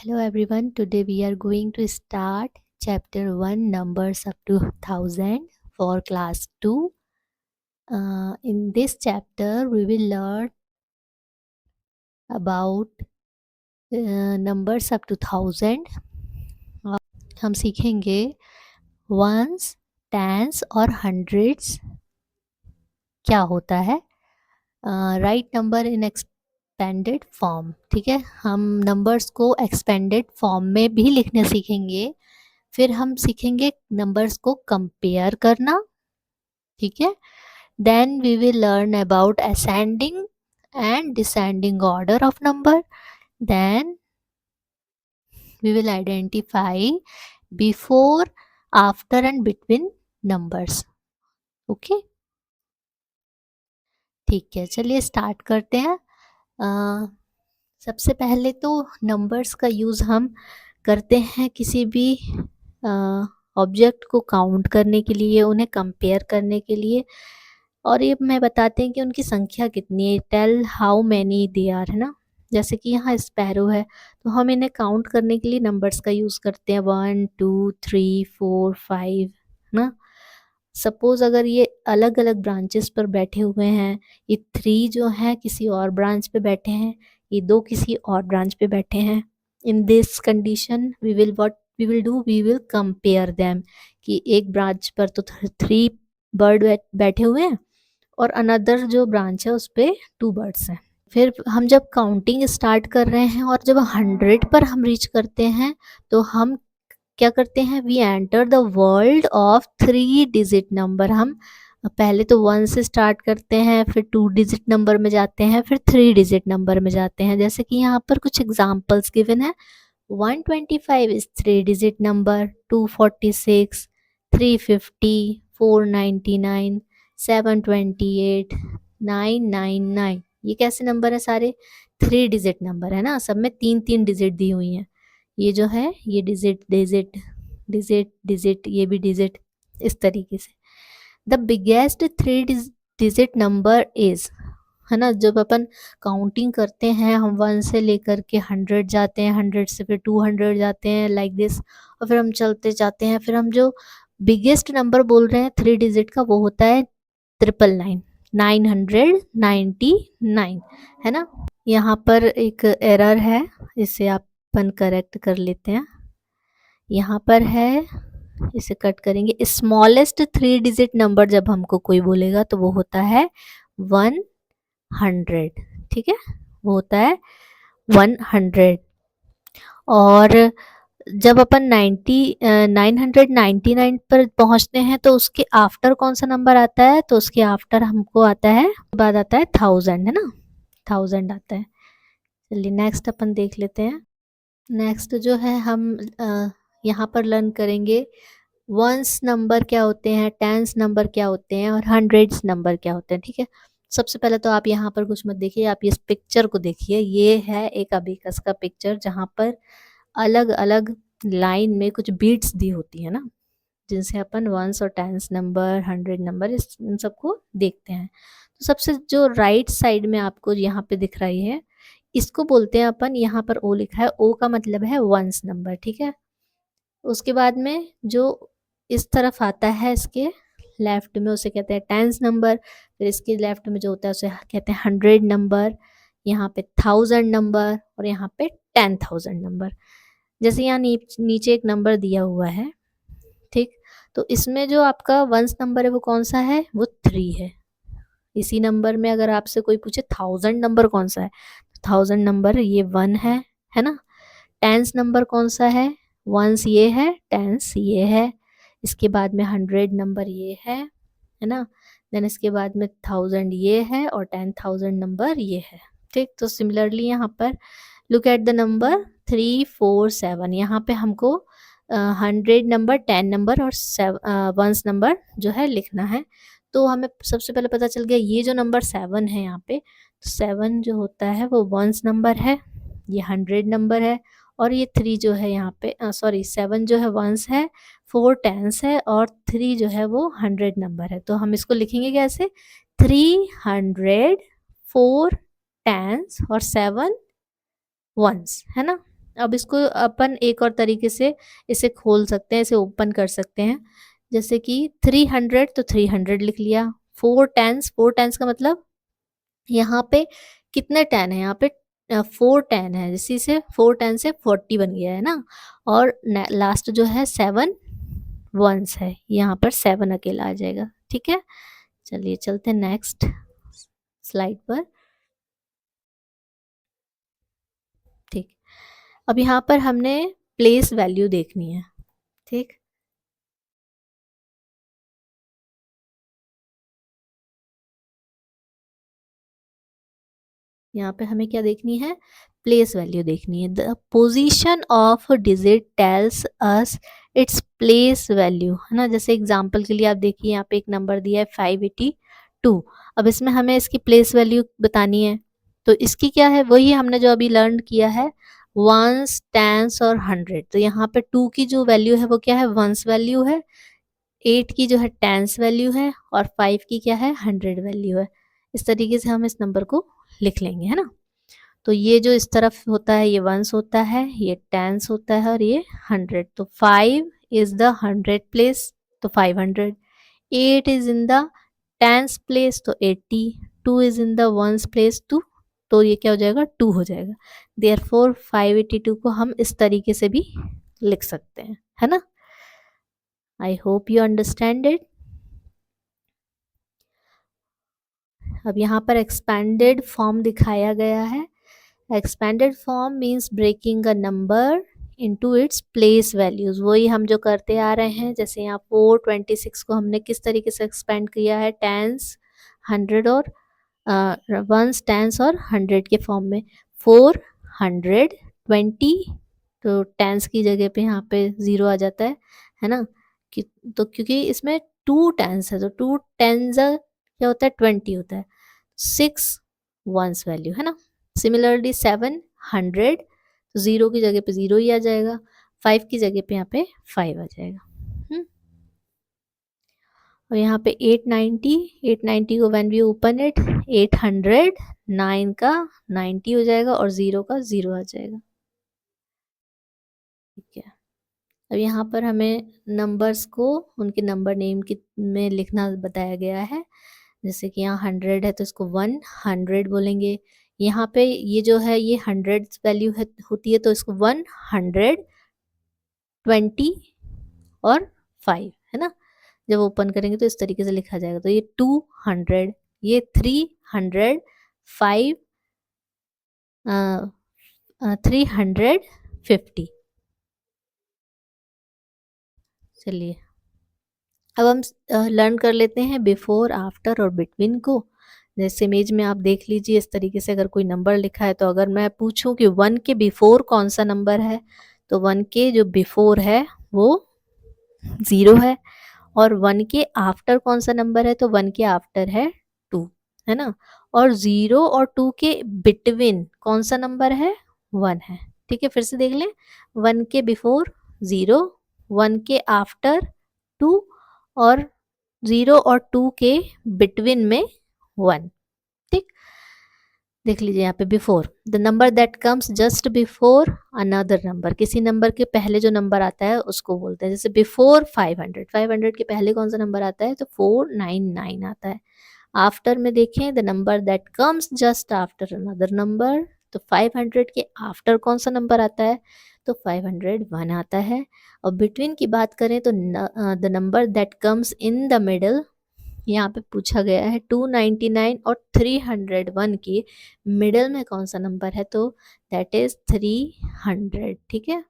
Hello everyone, today we are going to start chapter 1 numbers up to 1000 for class 2. In this chapter we will learn about numbers up to 1000. हम सीखेंगे once, tense और hundreds क्या होता है, right number in expanded form. ठीक है, हम numbers को एक्सपेंडेड फॉर्म में भी लिखने सीखेंगे. फिर हम सीखेंगे नंबर्स को कंपेयर करना. ठीक है, then we will learn about ascending and descending order of number. Then we will identify before, after and between numbers. Okay, ठीक है, चलिए स्टार्ट करते हैं. सबसे पहले तो नंबर्स का यूज़ हम करते हैं किसी भी ऑब्जेक्ट को काउंट करने के लिए, उन्हें कंपेयर करने के लिए, और ये मैं बताते हैं कि उनकी संख्या कितनी है. Tell how many they are, है ना. जैसे कि यहाँ स्पैरो है तो हम इन्हें काउंट करने के लिए नंबर्स का यूज़ करते हैं 1 2 3 4 5, ना. सपोज अगर ये अलग अलग ब्रांचेस पर बैठे हुए हैं, ये 3 जो हैं किसी और ब्रांच पे बैठे हैं, ये 2 किसी और ब्रांच पे बैठे हैं. In this condition we will what we will do, we will compare them, कि एक ब्रांच पर तो 3 बर्ड बैठे हुए हैं और अनदर जो ब्रांच है उस पर 2 बर्ड्स हैं. फिर हम जब काउंटिंग स्टार्ट कर रहे हैं और जब 100 पर हम रीच करते हैं तो हम क्या करते हैं, we enter the world of 3 digit number. हम पहले तो 1 से स्टार्ट करते हैं, फिर 2 डिजिट नंबर में जाते हैं, फिर 3 डिजिट नंबर में जाते हैं. जैसे कि यहाँ पर कुछ एग्जांपल्स गिवन है. 125 इज 3 डिजिट नंबर, 246, 350, 499, 728, 999. ये कैसे नंबर है, सारे 3 डिजिट नंबर है ना, सब में 3 डिजिट दी हुई हैं. ये जो है ये डिजिट डिजिट डिजिट डिजिट, ये भी डिजिट, इस तरीके से. The biggest 3 digit number is, है ना. जब अपन काउंटिंग करते हैं हम 1 से लेकर के 100 जाते हैं, 100 से फिर 200 जाते हैं, लाइक दिस, और फिर हम चलते जाते हैं. फिर हम जो बिगेस्ट नंबर बोल रहे हैं 3 डिजिट का वो होता है 999, 999, है ना. यहाँ पर एक एरर है, इसे अपन करेक्ट कर लेते हैं. यहाँ पर है, इसे कट करेंगे. स्मॉलेस्ट 3 डिजिट नंबर जब हमको कोई बोलेगा तो वो होता है 100. ठीक है, वो होता है 100. और जब अपन 999 पर पहुंचते हैं तो उसके आफ्टर कौन सा नंबर आता है, तो उसके आफ्टर हमको आता है, बाद आता है 1000, है ना. 1000 आता है. चलिए नेक्स्ट अपन देख लेते हैं. नेक्स्ट जो है हम यहाँ पर लर्न करेंगे वंस नंबर क्या होते हैं, टेंस नंबर क्या होते हैं और हंड्रेड्स नंबर क्या होते हैं. ठीक है, सबसे पहले तो आप यहाँ पर कुछ मत देखिए, आप इस पिक्चर को देखिए. ये है एक अबेकस का पिक्चर जहाँ पर अलग अलग लाइन में कुछ बीट्स दी होती है ना, जिनसे अपन वंस और टेंस नंबर, हंड्रेड नंबर, इन सबको देखते हैं. तो सबसे जो राइट साइड में आपको यहाँ पे दिख रही है, इसको बोलते हैं अपन, यहाँ पर ओ लिखा है, ओ का मतलब है वंस नंबर. ठीक है, उसके बाद में जो इस तरफ आता है इसके लेफ्ट में उसे कहते हैं टेंस नंबर. फिर इसके लेफ्ट में जो होता है उसे कहते हैं 100 नंबर, यहाँ पे 1000 नंबर और यहाँ पे 10,000 नंबर. जैसे यहाँ नीचे एक नंबर दिया हुआ है, ठीक, तो इसमें जो आपका वंस नंबर है वो कौन सा है, वो 3 है. इसी नंबर में अगर आपसे कोई पूछे 1000 नंबर कौन सा है, तो 1000 नंबर ये 1 है ना. टेंस नंबर कौन सा है, वंस ये है, टेंस ये है. इसके बाद में 100 नंबर ये है ना. देन इसके बाद में 1000 ये है और 10,000 नंबर ये है. ठीक, तो सिमिलरली यहाँ पर लुक एट द नंबर 3 4 7. यहाँ पे हमको 100 नंबर, 10 नंबर और वंस नंबर जो है लिखना है. तो हमें सबसे पहले पता चल गया ये जो नंबर 7 है यहाँ पे, तो 7 जो होता है वो वंस नंबर है, ये 100 नंबर है, और ये 3 जो है यहाँ पे, सॉरी 7 जो है वंस है, 4 टेंस है और 3 जो है वो 100 नंबर है. तो हम इसको लिखेंगे कैसे, 300, 4 टेंस और 7 वंस, है ना. अब इसको अपन एक और तरीके से इसे खोल सकते हैं, इसे ओपन कर सकते हैं। जैसे कि 300 तो 300 लिख लिया। 4 का मतलब यहाँ पे कितने 10 है, यहाँ पे 4 10 है, इसी से 4 10 से 40 बन गया है ना। और लास्ट जो है 7 वंस है, यहाँ पर 7 अकेला आ जाएगा। ठीक है, चलिए चलते हैं नेक्स्ट स्लाइड पर। ठीक, अब यहाँ पर हमने प्लेस वैल्यू देखनी है। ठीक, यहाँ पे हमें क्या देखनी है, प्लेस वैल्यू देखनी है। The position of digit tells us its place value, है ना। जैसे एग्जांपल के लिए आप देखिए, यहाँ पे एक नंबर दिया है 582। अब इसमें हमें इसकी प्लेस वैल्यू बतानी है, तो इसकी क्या है, वही हमने जो अभी लर्न किया है, वंस टेंस और 100। तो यहाँ पे 2 की जो वैल्यू है वो क्या है, वंस वैल्यू है। 8 की जो है टेंस वैल्यू है, और 5 की क्या है, 100 वैल्यू है। इस तरीके से हम इस नंबर को लिख लेंगे, है ना। तो ये जो इस तरफ होता है ये वंस होता है, ये टेंस होता है, और ये 100। तो 5 इज द 100 प्लेस, तो 500। 8 is in the tens place, तो 80। 2 is in the ones place, 2, तो ये क्या हो जाएगा, 2 हो जाएगा। देयरफॉर 582 को हम इस तरीके से भी लिख सकते हैं, है ना। I hope you understand it. अब यहाँ पर एक्सपेंडेड फॉर्म दिखाया गया है। Expanded form means breaking a number into its place values, वही हम जो करते आ रहे हैं। जैसे यहाँ 426 को हमने किस तरीके से एक्सपेंड किया है, टेंस, 100 और वंस, टेंस और 100 के फॉर्म में। 420, तो टेंस की जगह पे यहाँ पे 0 आ जाता है ना। कि तो क्योंकि इसमें 2 टेंस है, तो 2 टेंस क्या होता है, 20 होता है। 6 वंस वैल्यू, है ना। सिमिलरली 700, तो 0 की जगह पे 0 ही आ जाएगा। 5 की जगह पे यहाँ पे 5 आ जाएगा। और यहाँ पे 890, 890 को व्हेन वी ओपन इट, 800, 9 का 90 हो जाएगा, और 0 का 0 आ जाएगा। ठीक है, अब यहाँ पर हमें नंबर्स को उनके नंबर नेम की में लिखना बताया गया है। जैसे कि यहाँ 100 है तो इसको 100 बोलेंगे। यहाँ पे ये जो है ये 100 वैल्यू है होती है, तो इसको 120 और 5, है ना। जब ओपन करेंगे तो इस तरीके से लिखा जाएगा। तो ये 200, ये 300, 5, 350। चलिए अब हम लर्न कर लेते हैं बिफोर, आफ्टर और बिटवीन को। जैसे इमेज में आप देख लीजिए, इस तरीके से अगर कोई नंबर लिखा है, तो अगर मैं पूछूं कि 1 के बिफोर कौन सा नंबर है, तो 1 के जो बिफोर है वो 0 है। और 1 के आफ्टर कौन सा नंबर है, तो 1 के आफ्टर है 2, है ना। और 0 और 2 के बिटवीन कौन सा नंबर है, 1 है। ठीक है, फिर से देख लें। 1 के बिफोर 0, 1 के आफ्टर 2, और 0 और 2 के बिटवीन में 1। ठीक, देख लीजिए यहाँ पे before, the number that comes just before another number, किसी नंबर के पहले जो नंबर आता है उसको बोलते हैं। जैसे बिफोर 500, 500 के पहले कौन सा नंबर आता है, तो 499 आता है। आफ्टर में देखें, the number that comes just after another number, तो 500 के आफ्टर कौन सा नंबर आता है, तो 501 आता है। और बिटवीन की बात करें तो the number that comes in the middle, यहाँ पे पूछा गया है 299 और 301 की मिडल में कौन सा नंबर है, तो दैट इज 300। ठीक है,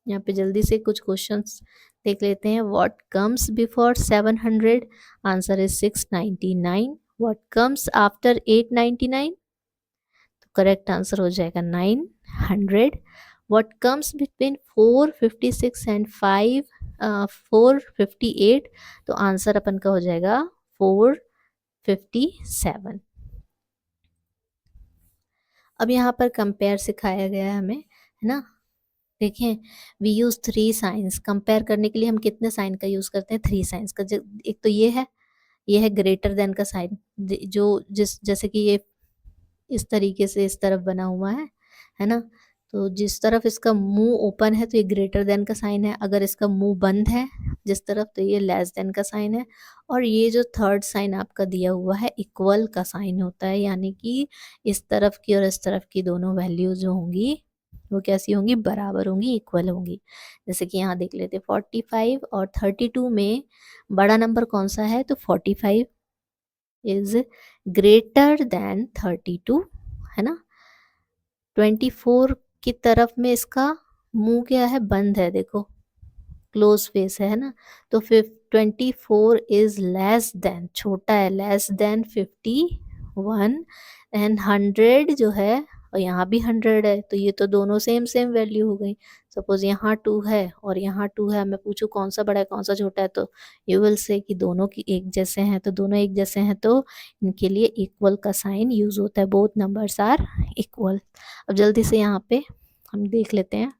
यहाँ पे जल्दी से कुछ क्वेश्चंस देख लेते हैं। What comes before 700, answer is 699। What comes after 899, तो करेक्ट आंसर हो जाएगा 900। व्हाट कम्स बिटवीन 456 एंड 458, तो आंसर अपन का हो जाएगा 457। अब यहाँ पर कंपेयर सिखाया गया है हमें, है ना। देखें, वी यूज 3 साइंस, कंपेयर करने के लिए हम कितने साइन का यूज करते हैं, 3 साइंस का। एक तो ये है ग्रेटर देन का साइन, जो जैसे कि ये इस तरीके से इस तरफ बना हुआ है ना। तो जिस तरफ इसका मुंह ओपन है तो ये ग्रेटर देन का साइन है, अगर इसका मुंह बंद है जिस तरफ तो ये लेस देन का साइन है। और ये जो थर्ड साइन आपका दिया हुआ है इक्वल का साइन होता है, यानी कि इस तरफ की और इस तरफ की दोनों वैल्यूज जो होंगी वो कैसी होंगी, बराबर होंगी, इक्वल होंगी। जैसे कि यहाँ देख लेते 45 और 32 में बड़ा नंबर कौन सा है, तो 45 इज ग्रेटर देन 32, है ना। 24 की तरफ में इसका मुंह क्या है, बंद है, देखो क्लोज फेस है ना। तो फिर 24 इज लेस देन, छोटा है, लेस देन 51 एंड 100 जो है, और यहाँ भी 100 है, तो ये तो दोनों सेम सेम वैल्यू हो गई। सपोज यहाँ 2 है और यहाँ 2 है, मैं पूछूं कौन सा बड़ा है कौन सा छोटा है, तो यू विल से कि दोनों की एक जैसे हैं, तो दोनों एक जैसे हैं तो इनके लिए इक्वल का साइन यूज होता है, बोथ नंबर्स आर इक्वल। अब जल्दी से यहाँ पे हम देख लेते हैं।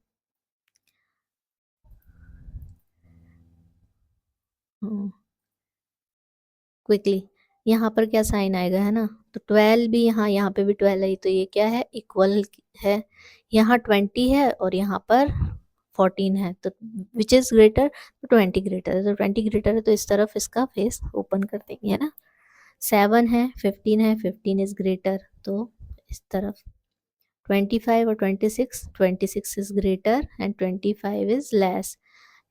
क्विकली यहाँ पर क्या साइन आएगा, है ना। तो 12 भी यहाँ पे भी 12 है, तो ये क्या है, इक्वल है। यहाँ 20 है और यहाँ पर 14 है, तो विच इज ग्रेटर, तो 20 ग्रेटर है, तो 20 ग्रेटर है तो इस तरफ इसका फेस ओपन कर देंगे, है ना। 7 है, 15 है, 15 इज ग्रेटर, तो इस तरफ 25 और 26, 26 is greater and 25 is less.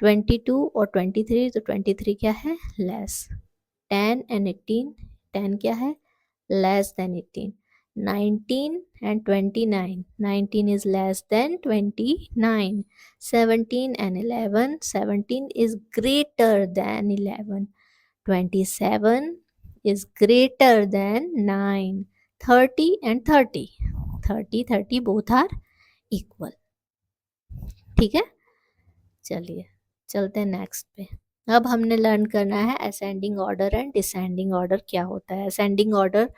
22 और 23, तो 23 क्या है, लेस। 10 एंड 18, 10 क्या है, less than 18। 19 and 29, 19 is less than 29। 17 and 11, 17 is greater than 11। 27 is greater than 9। 30 and 30, 30 both are equal। ठीक है, चलिए चलते हैं नेक्स्ट पे। अब हमने लर्न करना है ascending order and descending order क्या होता है। असेंडिंग ऑर्डर,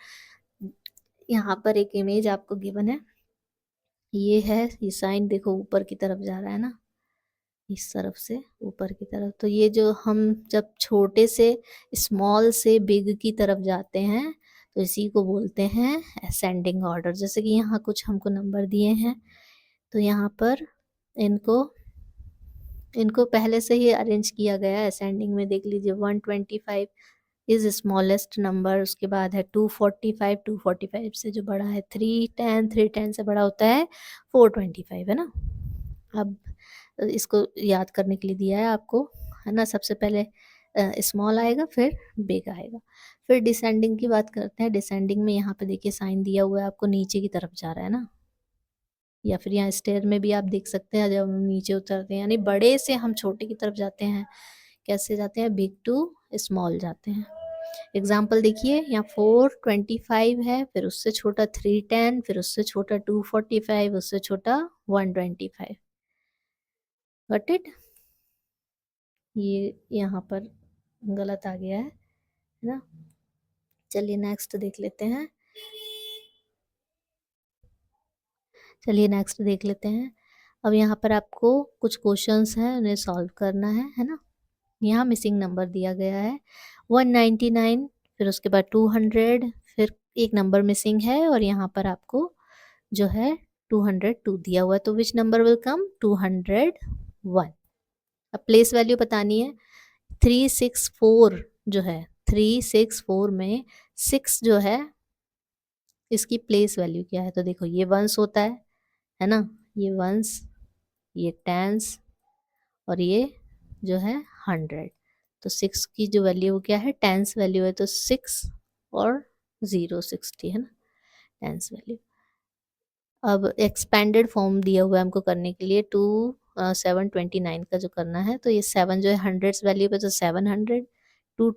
यहाँ पर एक इमेज आपको गिवन है, ये है, ये साइन देखो ऊपर की तरफ जा रहा है ना, इस तरफ से ऊपर की तरफ। तो ये जो हम जब छोटे से स्मॉल से बिग की तरफ जाते हैं तो इसी को बोलते हैं असेंडिंग ऑर्डर। जैसे कि यहाँ कुछ हमको नंबर दिए हैं, तो यहाँ पर इनको इनको पहले से ही अरेंज किया गया है असेंडिंग में। देख लीजिए 125 इज स्मॉलेस्ट नंबर, उसके बाद है 245, 245 से जो बड़ा है 310, 310 से बड़ा होता है 425, है ना। अब इसको याद करने के लिए दिया है आपको, है ना। सबसे पहले स्मॉल आएगा फिर बिग आएगा। फिर डिसेंडिंग की बात करते हैं। डिसेंडिंग में यहाँ पे देखिए साइन दिया हुआ है आपको, नीचे की तरफ जा रहा है ना, या फिर यहाँ स्टेयर में भी आप देख सकते हैं जब हम नीचे उतरते हैं, यानी बड़े से हम छोटे की तरफ जाते हैं। कैसे जाते हैं, बिग टू स्मॉल जाते हैं। एग्जाम्पल देखिए, यहाँ 425 है, फिर उससे छोटा 310, फिर उससे छोटा 245, उससे छोटा 125। Got it. ये यहाँ पर गलत आ गया है ना। चलिए नेक्स्ट देख लेते हैं। चलिए नेक्स्ट देख लेते हैं। अब यहाँ पर आपको कुछ क्वेश्चंस हैं, उन्हें सॉल्व करना है ना। यहाँ मिसिंग नंबर दिया गया है 199, फिर उसके बाद 200, फिर एक नंबर मिसिंग है और यहाँ पर आपको जो है 202 दिया हुआ है, तो विच नंबर विल कम, 201। अब प्लेस वैल्यू बतानी है। 364 जो है, 364 में 6 जो है इसकी प्लेस वैल्यू क्या है, तो देखो ये वंस होता है ना, ये वंस, ये टेंस और ये जो है 100। तो 6 की जो वैल्यू क्या है, टेंस वैल्यू है, तो 6 और 060 है ना टेंस वैल्यू। अब एक्सपेंडेड फॉर्म दिया हुआ है हमको करने के लिए 729 का जो करना है, तो ये 7 जो है हंड्रेड्स वैल्यू पे, तो 700, 2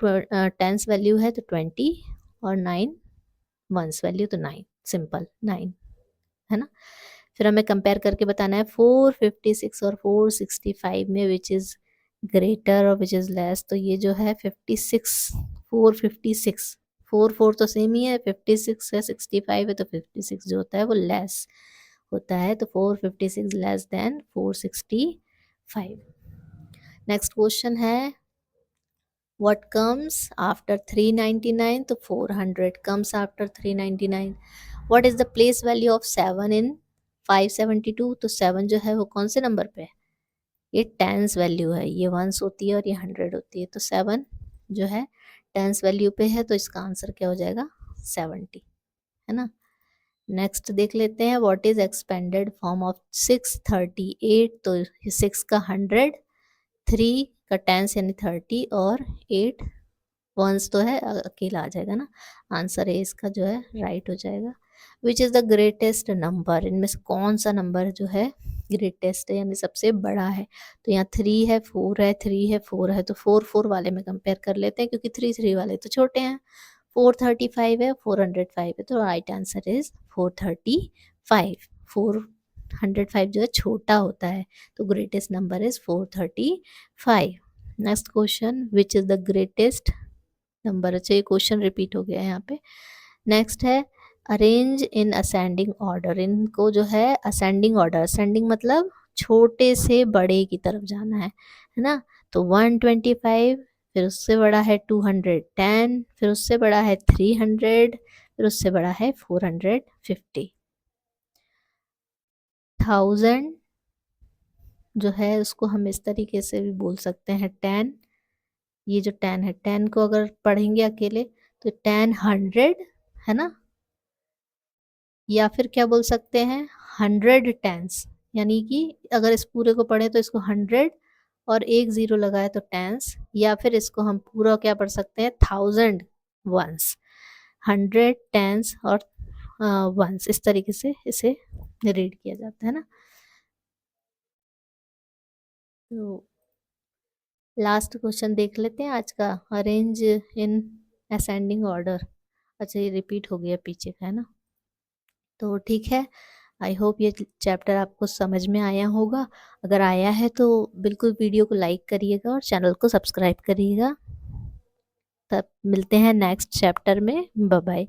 टेंस वैल्यू है तो 20 और 9 वंस वैल्यू तो 9, सिंपल 9, है ना। फिर हमें कंपेयर करके बताना है 456 और 465 में विच इज़ ग्रेटर और विच इज़ लेस। तो ये जो है 56, 456, 4 तो सेम ही है, 56 है, 65 है, तो 56 जो होता है वो लेस होता है, तो 456 लेस देन 465। नेक्स्ट क्वेश्चन है what comes after 399, तो 400 comes after 399। what is the place value of 7 in 572, तो 7 जो है वो कौन से नंबर पे है? ये टेंस वैल्यू है, ये वंस होती है और ये 100 होती है, तो 7 जो है टेंस वैल्यू पे है, तो इसका आंसर क्या हो जाएगा? 70, है ना। नेक्स्ट देख लेते हैं, what is expanded form of 638, तो 6 का 100, 3 का टेंस यानी 30 और 8 वंस तो है, अकेला आ जाएगा ना। आंसर है इसका जो है राइट हो जाएगा। Which is the greatest number, इनमें से कौन सा नंबर जो है ग्रेटेस्ट है यानी सबसे बड़ा है? तो यहाँ 3 है, 4 है, 3 है, 4 है, तो 4 4 वाले में कंपेयर कर लेते हैं, क्योंकि 3 3 वाले तो छोटे हैं। 435 है, 405 है, तो राइट आंसर इज 435। 405 जो है छोटा होता है, तो greatest number is 435। Next question, which is the greatest number? अच्छा, ये क्वेश्चन रिपीट हो गया है यहाँ पे। नेक्स्ट है, अरेंज इन असेंडिंग ऑर्डर, इनको जो है असेंडिंग ऑर्डर, असेंडिंग मतलब छोटे से बड़े की तरफ जाना है ना। तो 125, फिर उससे बड़ा है 210, फिर उससे बड़ा है 300, फिर उससे बड़ा है 450। 1000 जो है उसको हम इस तरीके से भी बोल सकते हैं 10, ये जो 10 है, 10 को अगर पढ़ेंगे अकेले तो 10 100 है ना, या फिर क्या बोल सकते हैं 100 टेंस, यानी कि अगर इस पूरे को पढ़े तो इसको 100 और एक ज़ीरो लगाए तो टेंस, या फिर इसको हम पूरा क्या पढ़ सकते हैं 1000 वंस, 100 टेंस और वंस, इस तरीके से इसे रीड किया जाता है ना। तो लास्ट क्वेश्चन देख लेते हैं आज का, अरेंज इन असेंडिंग ऑर्डर। अच्छा, ये रिपीट हो गया पीछे का, है ना। तो ठीक है, आई होप ये चैप्टर आपको समझ में आया होगा। अगर आया है तो बिल्कुल वीडियो को लाइक करिएगा और चैनल को सब्सक्राइब करिएगा। तब मिलते हैं नेक्स्ट चैप्टर में। Bye bye.